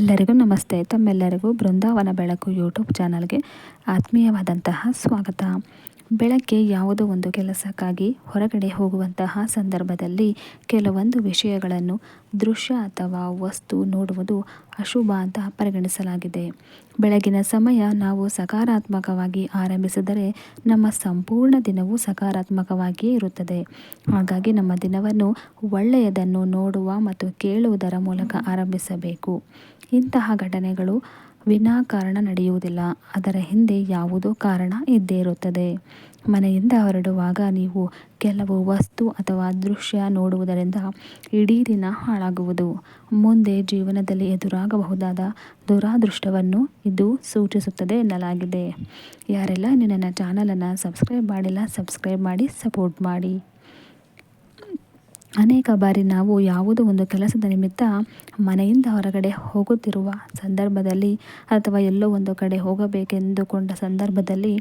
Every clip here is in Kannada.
ಎಲ್ಲರಿಗೂ ನಮಸ್ತೆ. ತಮ್ಮೆಲ್ಲರಿಗೂ ಬೃಂದಾವನ ಬೆಳಕು ಯೂಟ್ಯೂಬ್ ಚಾನಲ್ಗೆ ಆತ್ಮೀಯವಾದಂತಹ ಸ್ವಾಗತ. ಬೆಳಗ್ಗೆ ಯಾವುದೋ ಒಂದು ಕೆಲಸಕ್ಕಾಗಿ ಹೊರಗಡೆ ಹೋಗುವಂತಹ ಸಂದರ್ಭದಲ್ಲಿ ಕೆಲವೊಂದು ವಿಷಯಗಳನ್ನು ದೃಶ್ಯ ಅಥವಾ ವಸ್ತು ನೋಡುವುದು ಅಶುಭ ಅಂತ ಪರಿಗಣಿಸಲಾಗಿದೆ. ಬೆಳಗಿನ ಸಮಯ ನಾವು ಸಕಾರಾತ್ಮಕವಾಗಿ ಆರಂಭಿಸಿದರೆ ನಮ್ಮ ಸಂಪೂರ್ಣ ದಿನವೂ ಸಕಾರಾತ್ಮಕವಾಗಿಯೇ ಇರುತ್ತದೆ. ಹಾಗಾಗಿ ನಮ್ಮ ದಿನವನ್ನು ಒಳ್ಳೆಯದನ್ನು ನೋಡುವ ಮತ್ತು ಕೇಳುವುದರ ಮೂಲಕ ಆರಂಭಿಸಬೇಕು. ಇಂತಹ ಘಟನೆಗಳು ವಿನಾಕಾರಣ ನಡೆಯುವುದಿಲ್ಲ. ಅದರ ಹಿಂದೆ ಯಾವುದೋ ಕಾರಣ ಇದ್ದೇ ಇರುತ್ತದೆ. ಮನೆಯಿಂದ ಹೊರಡುವಾಗ ನೀವು ಕೆಲವು ವಸ್ತು ಅಥವಾ ದೃಶ್ಯ ನೋಡುವುದರಿಂದ ಇಡೀ ದಿನ ಹಾಳಾಗುವುದು. ಮುಂದೆ ಜೀವನದಲ್ಲಿ ಎದುರಾಗಬಹುದಾದ ದುರಾದೃಷ್ಟವನ್ನು ಇದು ಸೂಚಿಸುತ್ತದೆ ಎನ್ನಲಾಗಿದೆ. ಯಾರೆಲ್ಲ ನನ್ನ ಚಾನಲನ್ನು ಸಬ್ಸ್ಕ್ರೈಬ್ ಮಾಡಿಲ್ಲ, ಸಬ್ಸ್ಕ್ರೈಬ್ ಮಾಡಿ ಸಪೋರ್ಟ್ ಮಾಡಿ. ಅನೇಕ ಬಾರಿ ನಾವು ಯಾವುದೋ ಒಂದು ಕೆಲಸದ ನಿಮಿತ್ತ ಮನೆಯಿಂದ ಹೊರಗಡೆ ಹೋಗುತ್ತಿರುವ ಸಂದರ್ಭದಲ್ಲಿ ಅಥವಾ ಎಲ್ಲೋ ಒಂದು ಕಡೆ ಹೋಗಬೇಕೆಂದುಕೊಂಡ ಸಂದರ್ಭದಲ್ಲಿ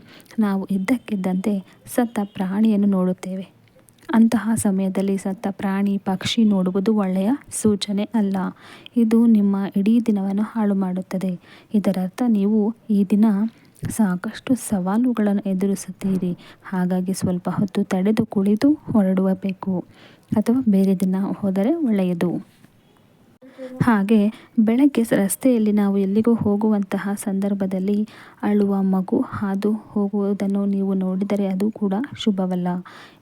ನಾವು ಇದ್ದಕ್ಕಿದ್ದಂತೆ ಸತ್ತ ಪ್ರಾಣಿಯನ್ನು ನೋಡುತ್ತೇವೆ. ಅಂತಹ ಸಮಯದಲ್ಲಿ ಸತ್ತ ಪ್ರಾಣಿ, ಪಕ್ಷಿ ನೋಡುವುದು ಒಳ್ಳೆಯ ಸೂಚನೆ ಅಲ್ಲ. ಇದು ನಿಮ್ಮ ಇಡೀ ದಿನವನ್ನು ಹಾಳು ಮಾಡುತ್ತದೆ. ಇದರರ್ಥ ನೀವು ಈ ದಿನ ಸಾಕಷ್ಟು ಸವಾಲುಗಳನ್ನು ಎದುರಿಸುತ್ತೀರಿ. ಹಾಗಾಗಿ ಸ್ವಲ್ಪ ಹೊತ್ತು ತಡೆದು ಕುಳಿತು ಹೊರಡಬೇಕು ಅಥವಾ ಬೇರೆ ದಿನ ಹೋದರೆ ಒಳ್ಳೆಯದು. ಹಾಗೆ ಬೆಳಗ್ಗೆ ರಸ್ತೆಯಲ್ಲಿ ನಾವು ಎಲ್ಲಿಗೂ ಹೋಗುವಂತಹ ಸಂದರ್ಭದಲ್ಲಿ ಅಳುವ ಮಗು ಹಾದು ಹೋಗುವುದನ್ನು ನೀವು ನೋಡಿದರೆ ಅದು ಕೂಡ ಶುಭವಲ್ಲ.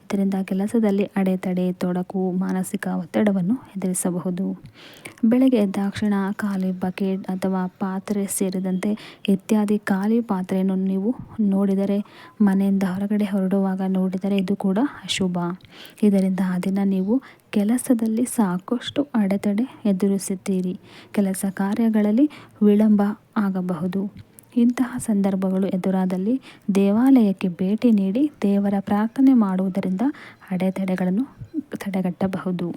ಇದರಿಂದ ಕೆಲಸದಲ್ಲಿ ಅಡೆತಡೆ, ತೊಡಕು, ಮಾನಸಿಕ ಒತ್ತಡವನ್ನು ಎದುರಿಸಬಹುದು. ಬೆಳಗ್ಗೆ ಎದ್ದಾಕ್ಷಣ ಖಾಲಿ ಬಕೆಟ್ ಅಥವಾ ಪಾತ್ರೆ ಸೇರಿದಂತೆ ಇತ್ಯಾದಿ ಖಾಲಿ ಪಾತ್ರೆಯನ್ನು ನೀವು ನೋಡಿದರೆ, ಮನೆಯಿಂದ ಹೊರಗಡೆ ಹೊರಡುವಾಗ ನೋಡಿದರೆ ಇದು ಕೂಡ ಅಶುಭ. ಇದರಿಂದ ಆ ದಿನ ನೀವು ಕೆಲಸದಲ್ಲಿ ಸಾಕಷ್ಟು ಅಡೆತಡೆ ಎದುರಿಸುತ್ತೀರಿ. ಕೆಲಸ ಕಾರ್ಯಗಳಲ್ಲಿ ವಿಳಂಬ ಆಗಬಹುದು. ಇಂತಹ ಸಂದರ್ಭಗಳು ಎದುರಾದಲ್ಲಿ ದೇವಾಲಯಕ್ಕೆ ಭೇಟಿ ನೀಡಿ ದೇವರ ಪ್ರಾರ್ಥನೆ ಮಾಡುವುದರಿಂದ ಅಡೆತಡೆಗಳನ್ನು ತಡೆಗಟ್ಟಬಹುದು.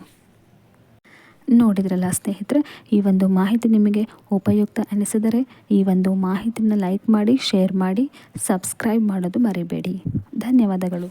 ನೋಡಿದ್ರಲ್ಲ ಸ್ನೇಹಿತರೆ, ಈ ಒಂದು ಮಾಹಿತಿ ನಿಮಗೆ ಉಪಯುಕ್ತ ಅನಿಸಿದರೆ ಈ ಒಂದು ಮಾಹಿತಿನ ಲೈಕ್ ಮಾಡಿ, ಶೇರ್ ಮಾಡಿ, ಸಬ್ಸ್ಕ್ರೈಬ್ ಮಾಡೋದು ಮರಿಬೇಡಿ. ಧನ್ಯವಾದಗಳು.